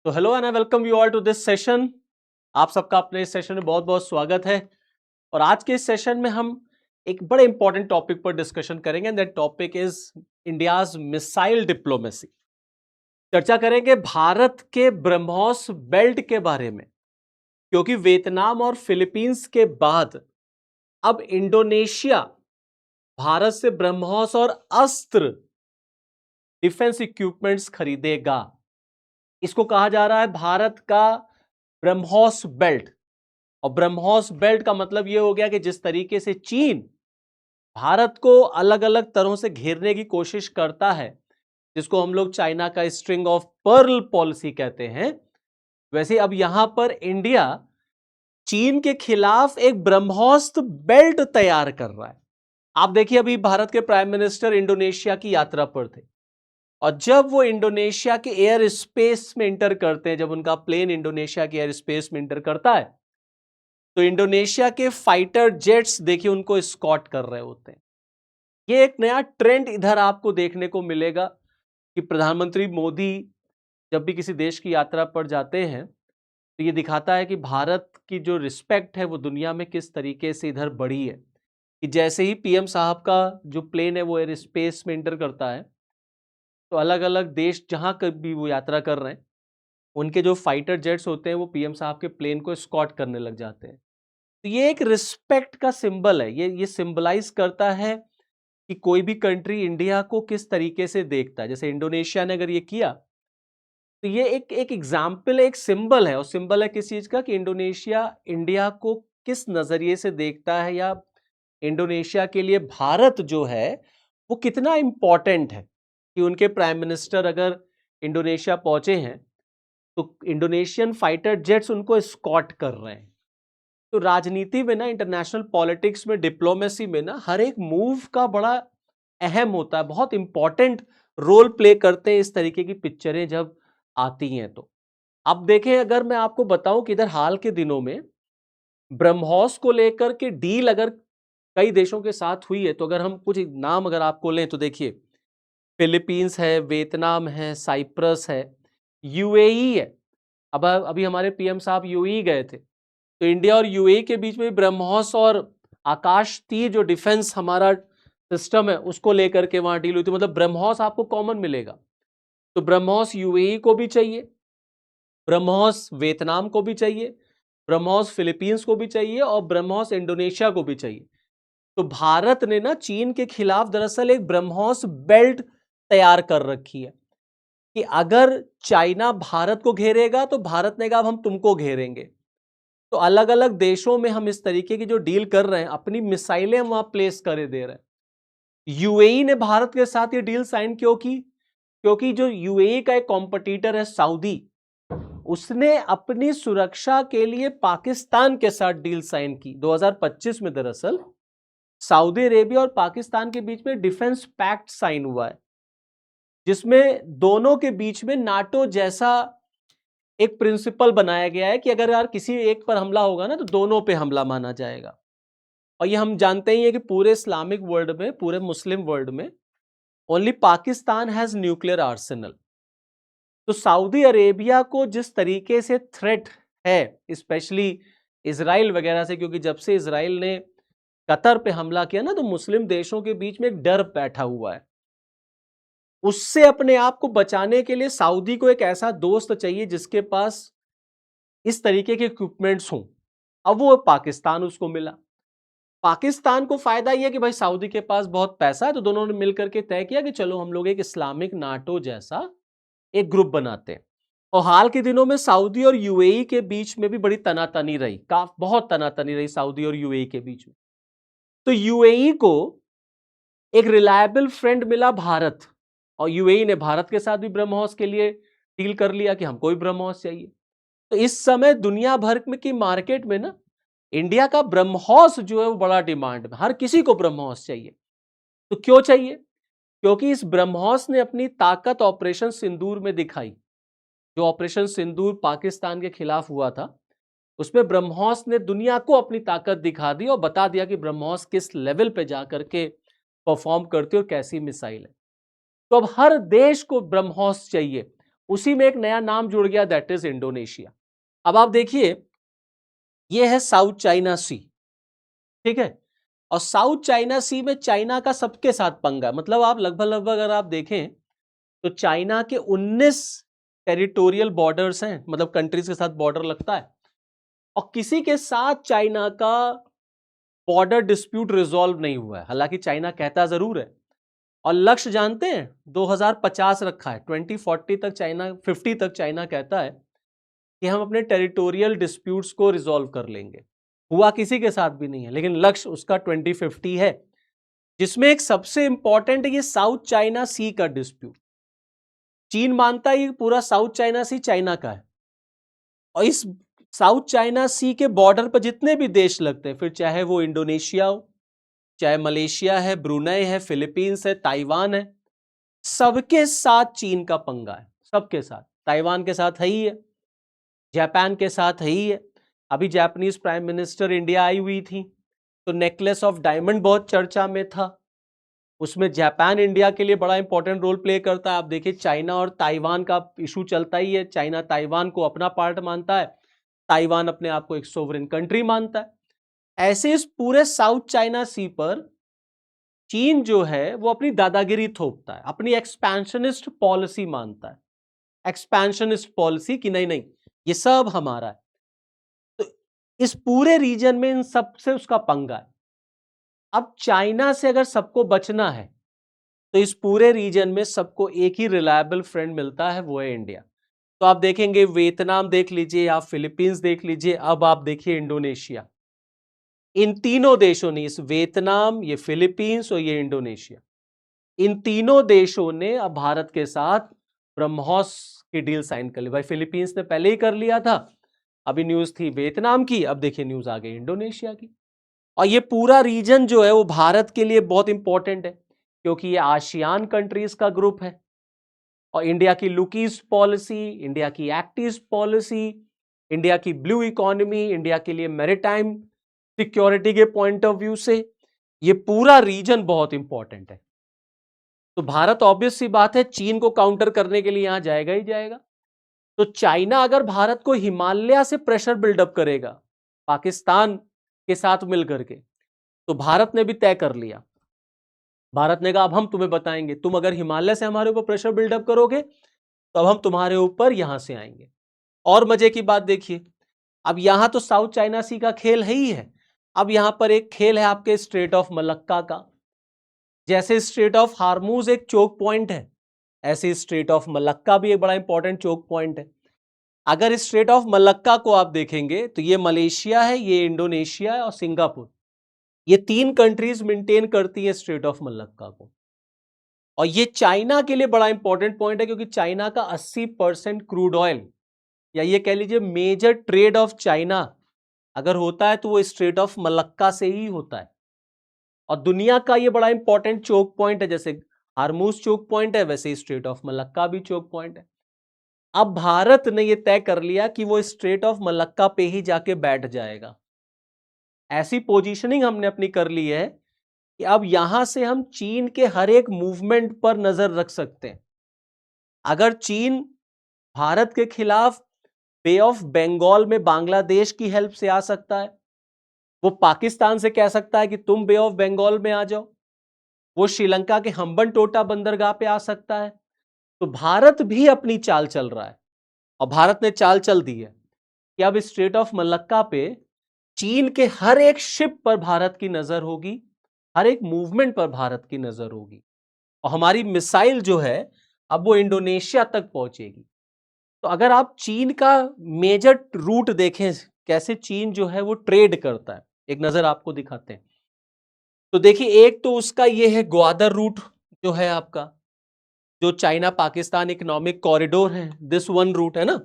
तो hello and I welcome you all to this session. आप सबका अपने इस सेशन में बहुत बहुत स्वागत है। और आज के इस सेशन में हम एक बड़े इंपॉर्टेंट टॉपिक पर डिस्कशन करेंगे। That topic is India's missile diplomacy. चर्चा करेंगे भारत के ब्रह्मोस बेल्ट के बारे में, क्योंकि वियतनाम और फिलीपींस के बाद अब इंडोनेशिया भारत से ब्रह्मोस और अस्त्र डिफेंस इक्विपमेंट्स खरीदेगा। इसको कहा जा रहा है भारत का ब्रह्मोस बेल्ट। और ब्रह्मोस बेल्ट का मतलब यह हो गया कि जिस तरीके से चीन भारत को अलग अलग तरह से घेरने की कोशिश करता है, जिसको हम लोग चाइना का स्ट्रिंग ऑफ पर्ल पॉलिसी कहते हैं, वैसे अब यहां पर इंडिया चीन के खिलाफ एक ब्रह्मोस बेल्ट तैयार कर रहा है। आप देखिए, अभी भारत के प्राइम मिनिस्टर इंडोनेशिया की यात्रा पर थे, और जब वो इंडोनेशिया के एयर स्पेस में इंटर करते हैं, जब उनका प्लेन इंडोनेशिया के एयर स्पेस में इंटर करता है, तो इंडोनेशिया के फाइटर जेट्स देखिए उनको स्कॉट कर रहे होते हैं। ये एक नया ट्रेंड इधर आपको देखने को मिलेगा कि प्रधानमंत्री मोदी जब भी किसी देश की यात्रा पर जाते हैं, तो ये दिखाता है कि भारत की जो रिस्पेक्ट है वो दुनिया में किस तरीके से इधर बढ़ी है। कि जैसे ही पीएम साहब का जो प्लेन है वो एयर स्पेस में इंटर करता है, तो अलग अलग देश जहां कभी वो यात्रा कर रहे हैं, उनके जो फाइटर जेट्स होते हैं वो पीएम साहब के प्लेन को स्कॉट करने लग जाते हैं। तो ये एक रिस्पेक्ट का सिंबल है। ये सिंबलाइज करता है कि कोई भी कंट्री इंडिया को किस तरीके से देखता है। जैसे इंडोनेशिया ने अगर ये किया, तो ये एक एग्जाम्पल, एक सिंबल है। और सिंबल है किस चीज का? कि इंडोनेशिया इंडिया को किस नजरिए से देखता है, या इंडोनेशिया के लिए भारत जो है वो कितना इंपॉर्टेंट है। कि उनके प्राइम मिनिस्टर अगर इंडोनेशिया पहुंचे हैं, तो इंडोनेशियन फाइटर जेट्स उनको स्कॉट कर रहे हैं। तो राजनीति में ना, इंटरनेशनल पॉलिटिक्स में, डिप्लोमेसी में ना, हर एक मूव का बड़ा अहम होता है, बहुत इंपॉर्टेंट रोल प्ले करते हैं इस तरीके की पिक्चरें जब आती हैं। तो अब देखें, अगर मैं आपको बताऊं कि इधर हाल के दिनों में ब्रह्मोस को लेकर के डील अगर कई देशों के साथ हुई है, तो अगर हम कुछ नाम अगर आपको लें, तो देखिए फिलीपींस है, वियतनाम है, साइप्रस है, यूएई है। अब अभी हमारे पीएम साहब यूएई गए थे, तो इंडिया और यूएई के बीच में ब्रह्मोस और आकाश तीर जो डिफेंस हमारा सिस्टम है उसको लेकर के वहां डील हुई थी। मतलब ब्रह्मोस आपको कॉमन मिलेगा। तो ब्रह्मोस यूएई को भी चाहिए, ब्रह्मोस वियतनाम को भी चाहिए, ब्रह्मोस फिलीपींस को भी चाहिए, और ब्रह्मोस इंडोनेशिया को भी चाहिए। तो भारत ने ना चीन के खिलाफ दरअसल एक ब्रह्मोस बेल्ट तैयार कर रखी है कि अगर चाइना भारत को घेरेगा, तो भारत ने कहा अब हम तुमको घेरेंगे। तो अलग अलग देशों में हम इस तरीके की जो डील कर रहे हैं, अपनी मिसाइलें वहां प्लेस करे दे रहे हैं। यूएई ने भारत के साथ ये डील साइन क्यों की? क्योंकि जो यूएई का एक कॉम्पिटिटर है सऊदी, उसने अपनी सुरक्षा के लिए पाकिस्तान के साथ डील साइन की 2025 में। दरअसल सऊदी अरेबिया और पाकिस्तान के बीच में डिफेंस पैक्ट साइन हुआ है, जिसमें दोनों के बीच में नाटो जैसा एक प्रिंसिपल बनाया गया है कि अगर यार किसी एक पर हमला होगा ना, तो दोनों पे हमला माना जाएगा। और ये हम जानते ही हैं कि पूरे इस्लामिक वर्ल्ड में, पूरे मुस्लिम वर्ल्ड में only Pakistan has nuclear Arsenal. तो सऊदी अरेबिया को जिस तरीके से थ्रेट है, स्पेशली इजराइल वगैरह से, क्योंकि जब से इजराइल ने कतर पे हमला किया ना, तो मुस्लिम देशों के बीच में एक डर बैठा हुआ है। उससे अपने आप को बचाने के लिए सऊदी को एक ऐसा दोस्त चाहिए जिसके पास इस तरीके के इक्विपमेंट्स हों। अब वो पाकिस्तान उसको मिला। पाकिस्तान को फायदा यह कि भाई सऊदी के पास बहुत पैसा है, तो दोनों ने मिलकर के तय किया कि चलो हम लोग एक इस्लामिक नाटो जैसा एक ग्रुप बनाते हैं। और हाल के दिनों में सऊदी और यूएई के बीच में भी बड़ी तनातनी रही, बहुत तनातनी रही सऊदी और यूएई के बीच में। तो यूएई को एक रिलायबल फ्रेंड मिला भारत, और यूएई ने भारत के साथ भी ब्रह्मोस के लिए डील कर लिया कि हमको भी ब्रह्मोस चाहिए। तो इस समय दुनिया भर में की मार्केट में ना, इंडिया का ब्रह्मोस जो है वो बड़ा डिमांड में, हर किसी को ब्रह्मोस चाहिए। तो क्यों चाहिए? क्योंकि इस ब्रह्मोस ने अपनी ताकत ऑपरेशन सिंदूर में दिखाई। जो ऑपरेशन सिंदूर पाकिस्तान के खिलाफ हुआ था, उसमें ब्रह्मोस ने दुनिया को अपनी ताकत दिखा दी और बता दिया कि ब्रह्मोस किस लेवल पे जाकर के परफॉर्म करती है और कैसी मिसाइल है। तो अब हर देश को ब्रह्मोस चाहिए, उसी में एक नया नाम जुड़ गया, दैट इज इंडोनेशिया। अब आप देखिए, ये है साउथ चाइना सी, ठीक है, और साउथ चाइना सी में चाइना का सबके साथ पंगा, मतलब आप लगभग अगर आप देखें तो चाइना के 19 टेरिटोरियल बॉर्डर्स हैं, मतलब कंट्रीज के साथ बॉर्डर लगता है, और किसी के साथ चाइना का बॉर्डर डिस्प्यूट रिजॉल्व नहीं हुआ है। हालांकि चाइना कहता जरूर है, और लक्ष्य जानते हैं 2050 रखा है, 2040 तक चाइना, 50 तक चाइना कहता है कि हम अपने टेरिटोरियल डिस्प्यूट्स को रिजॉल्व कर लेंगे। हुआ किसी के साथ भी नहीं है, लेकिन लक्ष्य उसका 2050 है, जिसमें एक सबसे इंपॉर्टेंट है ये साउथ चाइना सी का डिस्प्यूट। चीन मानता है पूरा साउथ चाइना सी चाइना का है, और इस साउथ चाइना सी के बॉर्डर पर जितने भी देश लगते हैं, फिर चाहे वो इंडोनेशिया हो, चाहे मलेशिया है, ब्रुनई है, फिलीपींस है, ताइवान है, सबके साथ चीन का पंगा है, सबके साथ। ताइवान के साथ है ही है, जापान के साथ है ही है। अभी Japanese prime minister India I हुई थी, तो नेकलेस ऑफ डायमंड बहुत चर्चा में था, उसमें जापान इंडिया के लिए बड़ा इंपॉर्टेंट रोल प्ले करता है। आप देखिए चाइना और ताइवान का इशू चलता ही है, चाइना ताइवान को अपना पार्ट मानता है, ताइवान अपने आप को एक सोवरेन कंट्री मानता है। ऐसे इस पूरे साउथ चाइना सी पर चीन जो है वो अपनी दादागिरी थोपता है, अपनी एक्सपेंशनिस्ट पॉलिसी मानता है, एक्सपेंशनिस्ट पॉलिसी कि नहीं नहीं ये सब हमारा है। तो इस पूरे रीजन में इन सबसे उसका पंगा है। अब चाइना से अगर सबको बचना है तो इस पूरे रीजन में सबको एक ही रिलायबल फ्रेंड मिलता है, वो है इंडिया। तो आप देखेंगे वियतनाम देख लीजिए, आप फिलीपींस देख लीजिए, अब आप देखिए इंडोनेशिया। इन तीनों देशों ने, इस वियतनाम, ये फिलीपींस और ये इंडोनेशिया, इन तीनों देशों ने अब भारत के साथ ब्रह्मोस की डील साइन कर ली। भाई फिलीपींस ने पहले ही कर लिया था, अभी न्यूज थी वियतनाम की, अब देखिए न्यूज आ गई इंडोनेशिया की। और ये पूरा रीजन जो है वो भारत के लिए बहुत इंपॉर्टेंट है, क्योंकि ये आसियान कंट्रीज का ग्रुप है, और इंडिया की लुक ईस्ट पॉलिसी, इंडिया की एक्ट ईस्ट पॉलिसी, इंडिया की ब्लू इकोनॉमी, इंडिया के लिए मैरीटाइम सिक्योरिटी के पॉइंट ऑफ व्यू से ये पूरा रीजन बहुत इंपॉर्टेंट है। तो भारत ऑब्वियस सी बात है चीन को काउंटर करने के लिए यहां जाएगा ही जाएगा। तो चाइना अगर भारत को हिमालय से प्रेशर बिल्डअप करेगा पाकिस्तान के साथ मिलकर के, तो भारत ने भी तय कर लिया, भारत ने कहा अब हम तुम्हें बताएंगे, तुम अगर हिमालय से हमारे ऊपर प्रेशर बिल्डअप करोगे तो अब हम तुम्हारे ऊपर यहां से आएंगे। और मजे की बात देखिए, अब यहां तो साउथ चाइना सी का खेल है ही है, अब यहां पर एक खेल है आपके स्ट्रेट ऑफ मलक्का का। जैसे स्ट्रेट ऑफ हार्मूज एक चोक पॉइंट है, ऐसे स्ट्रेट ऑफ मलक्का भी एक बड़ा इंपॉर्टेंट चोक पॉइंट है। अगर इस स्ट्रेट ऑफ मलक्का को आप देखेंगे तो ये मलेशिया है, ये इंडोनेशिया है और सिंगापुर, ये तीन कंट्रीज मेंटेन करती है स्ट्रेट ऑफ मलक्का को। और ये चाइना के लिए बड़ा इंपॉर्टेंट पॉइंट है, क्योंकि चाइना का 80% क्रूड ऑयल, या ये कह लीजिए मेजर ट्रेड ऑफ चाइना अगर होता है तो वो स्ट्रेट ऑफ मलक्का से ही होता है। और दुनिया का ये बड़ा इंपॉर्टेंट चोक पॉइंट है, जैसे हार्मूज चोक पॉइंट है वैसे स्ट्रेट ऑफ मलक्का भी चोक पॉइंट है। अब भारत ने ये तय कर लिया कि वो स्ट्रेट ऑफ मलक्का पे ही जाके बैठ जाएगा। ऐसी पोजीशनिंग हमने अपनी कर ली है कि अब यहां से हम चीन के हर एक मूवमेंट पर नजर रख सकते हैं। अगर चीन भारत के खिलाफ बे ऑफ बंगाल में बांग्लादेश की हेल्प से आ सकता है, वो पाकिस्तान से कह सकता है कि तुम बे ऑफ बंगाल में आ जाओ, वो श्रीलंका के हम्बनटोटा बंदरगाह पे आ सकता है। तो भारत भी अपनी चाल चल रहा है, और भारत ने चाल चल दी है कि अब स्ट्रेट ऑफ मलक्का पे चीन के हर एक शिप पर भारत की नजर होगी, हर एक मूवमेंट पर भारत की नजर होगी, और हमारी मिसाइल जो है अब वो इंडोनेशिया तक पहुंचेगी। तो अगर आप चीन का मेजर रूट देखें, कैसे चीन जो है वो ट्रेड करता है, एक नजर आपको दिखाते हैं। तो देखिए एक तो उसका ये है ग्वादर रूट जो है आपका, जो चाइना पाकिस्तान इकोनॉमिक कॉरिडोर है, दिस वन रूट है ना,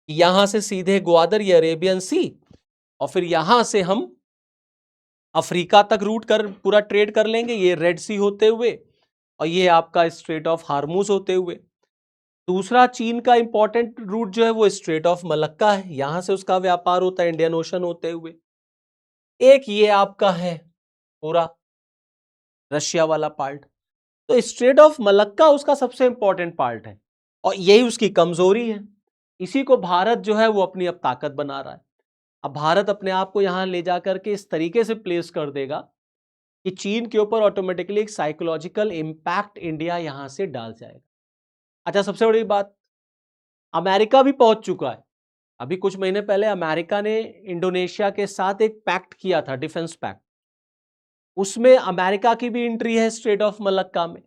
यहां से सीधे ग्वादर ये अरेबियन सी, और फिर यहां से हम अफ्रीका तक रूट कर पूरा ट्रेड कर लेंगे, ये रेड सी होते हुए और ये आपका स्ट्रेट ऑफ हार्मूज होते हुए। दूसरा चीन का इंपॉर्टेंट रूट जो है वो स्ट्रेट ऑफ मलक्का है, यहां से उसका व्यापार होता है इंडियन ओशन होते हुए। एक ये आपका है पूरा रशिया वाला पार्ट, तो स्ट्रेट ऑफ मलक्का उसका सबसे इंपॉर्टेंट पार्ट है। और यही उसकी कमजोरी है। इसी को भारत जो है वो अपनी अब ताकत बना रहा है। अब भारत अपने आप को यहां ले जाकर के इस तरीके से प्लेस कर देगा कि चीन के ऊपर ऑटोमेटिकली एक साइकोलॉजिकल इंपैक्ट इंडिया यहां से डाल जाएगा। अच्छा, सबसे बड़ी बात, अमेरिका भी पहुंच चुका है। अभी कुछ महीने पहले अमेरिका ने इंडोनेशिया के साथ एक पैक्ट किया था, डिफेंस पैक्ट। उसमें अमेरिका की भी एंट्री है स्ट्रेट ऑफ मलक्का में।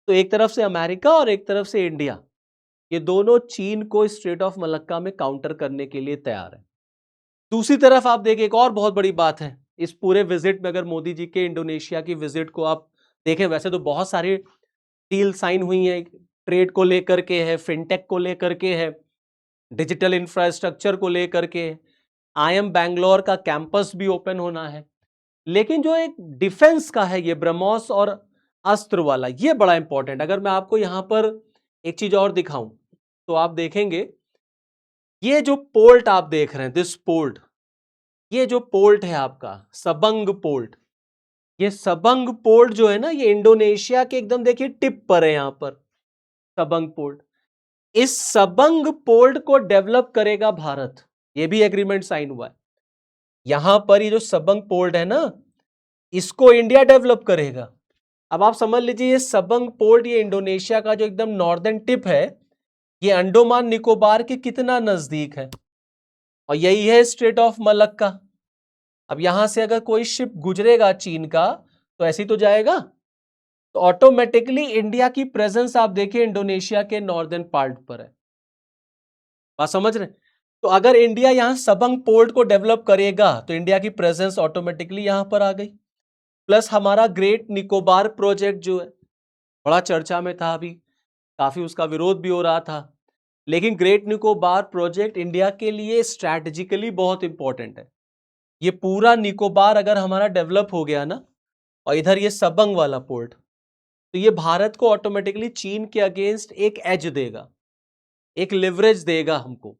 तो एक तरफ से अमेरिका और एक तरफ से इंडिया, ये दोनों चीन को स्ट्रेट ऑफ मलक्का में काउंटर करने के लिए तैयार है। दूसरी तरफ आप देखिए, एक और बहुत बड़ी बात है इस पूरे विजिट में, अगर मोदी जी के इंडोनेशिया की विजिट को आप देखें, वैसे तो बहुत सारी डील साइन हुई है, ट्रेड को लेकर के है, फिनटेक को लेकर के है, डिजिटल इंफ्रास्ट्रक्चर को लेकर के, IIM बैंगलोर का कैंपस भी ओपन होना है। लेकिन जो एक डिफेंस का है, ये ब्रह्मोस और अस्त्र वाला, ये बड़ा इंपॉर्टेंट। अगर मैं आपको यहां पर एक चीज और दिखाऊं तो आप देखेंगे, ये जो पोर्ट आप देख रहे हैं, दिस पोर्ट, ये जो पोर्ट है आपका सबंग पोर्ट, ये सबंग पोर्ट जो है ना, ये इंडोनेशिया के एकदम देखिए टिप पर है यहां पर सबंग पोर्ट। इस सबंग पोर्ट को डेवलप करेगा भारत, ये भी एग्रीमेंट साइन हुआ है। यहां पर ये जो सबंग पोर्ट है ना, इसको इंडिया डेवलप करेगा। अब आप समझ लीजिए, ये सबंग पोर्ट, ये इंडोनेशिया का जो एकदम नॉर्दर्न टिप है, ये अंडोमान निकोबार के कितना नजदीक है, और यही है स्ट्रेट ऑफ मलक्का। अब यहां से अगर कोई शिप गुजरेगा चीन का, तो ऐसी तो जाएगा, तो ऑटोमेटिकली इंडिया की प्रेजेंस आप देखिए इंडोनेशिया के नॉर्दर्न पार्ट पर है। बात समझ रहे? तो अगर इंडिया यहां सबंग पोर्ट को डेवलप करेगा तो इंडिया की प्रेजेंस ऑटोमेटिकली यहां पर आ गई। प्लस हमारा ग्रेट निकोबार प्रोजेक्ट जो है, बड़ा चर्चा में था, अभी काफी उसका विरोध भी हो रहा था, लेकिन ग्रेट निकोबार प्रोजेक्ट इंडिया के लिए स्ट्रैटेजिकली बहुत इंपॉर्टेंट है। ये पूरा निकोबार अगर हमारा डेवलप हो गया ना, और इधर ये सबंग वाला पोर्ट, तो ये भारत को ऑटोमेटिकली चीन के अगेंस्ट एक एज देगा, एक लिवरेज देगा हमको,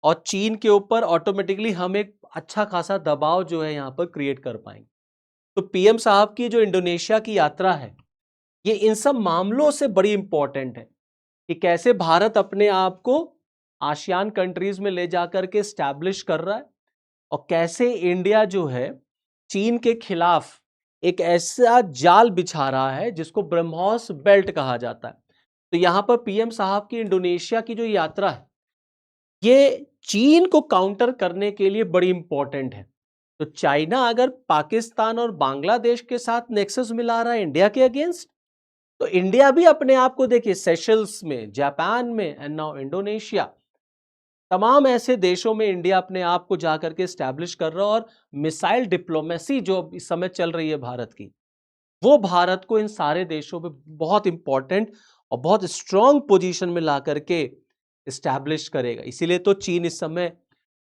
और चीन के ऊपर ऑटोमेटिकली हम एक अच्छा खासा दबाव जो है यहां पर क्रिएट कर पाएंगे। तो पीएम साहब की जो इंडोनेशिया की यात्रा है, ये इन सब मामलों से बड़ी इंपॉर्टेंट है कि कैसे भारत अपने आप को आसियान कंट्रीज में ले जाकर के स्टैब्लिश कर रहा है, और कैसे इंडिया जो है चीन के खिलाफ एक ऐसा जाल बिछा रहा है जिसको ब्रह्मोस बेल्ट कहा जाता है। तो यहां पर पीएम साहब की इंडोनेशिया की जो यात्रा है, ये चीन को काउंटर करने के लिए बड़ी इंपॉर्टेंट है। तो चाइना अगर पाकिस्तान और बांग्लादेश के साथ नेक्सस मिला रहा है इंडिया के अगेंस्ट, तो इंडिया भी अपने आप को देखिए सेशल्स में, जापान में, एंड नाउ इंडोनेशिया, तमाम ऐसे देशों में इंडिया अपने आप को जाकर के स्टैब्लिश कर रहा है। और मिसाइल डिप्लोमेसी जो इस समय चल रही है भारत की, वो भारत को इन सारे देशों में बहुत इंपॉर्टेंट और बहुत स्ट्रॉन्ग पोजीशन में ला करके स्टैब्लिश करेगा। इसीलिए तो चीन इस समय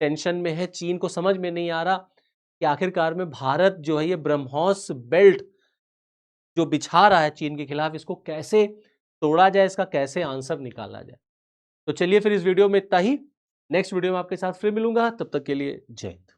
टेंशन में है। चीन को समझ में नहीं आ रहा कि आखिरकार में भारत जो है ये ब्रह्मोस बेल्ट जो बिछा रहा है चीन के खिलाफ, इसको कैसे तोड़ा जाए, इसका कैसे आंसर निकाला जाए। तो चलिए फिर इस वीडियो में इतना ही। नेक्स्ट वीडियो में आपके साथ फिर मिलूंगा, तब तक के लिए जय हिंद।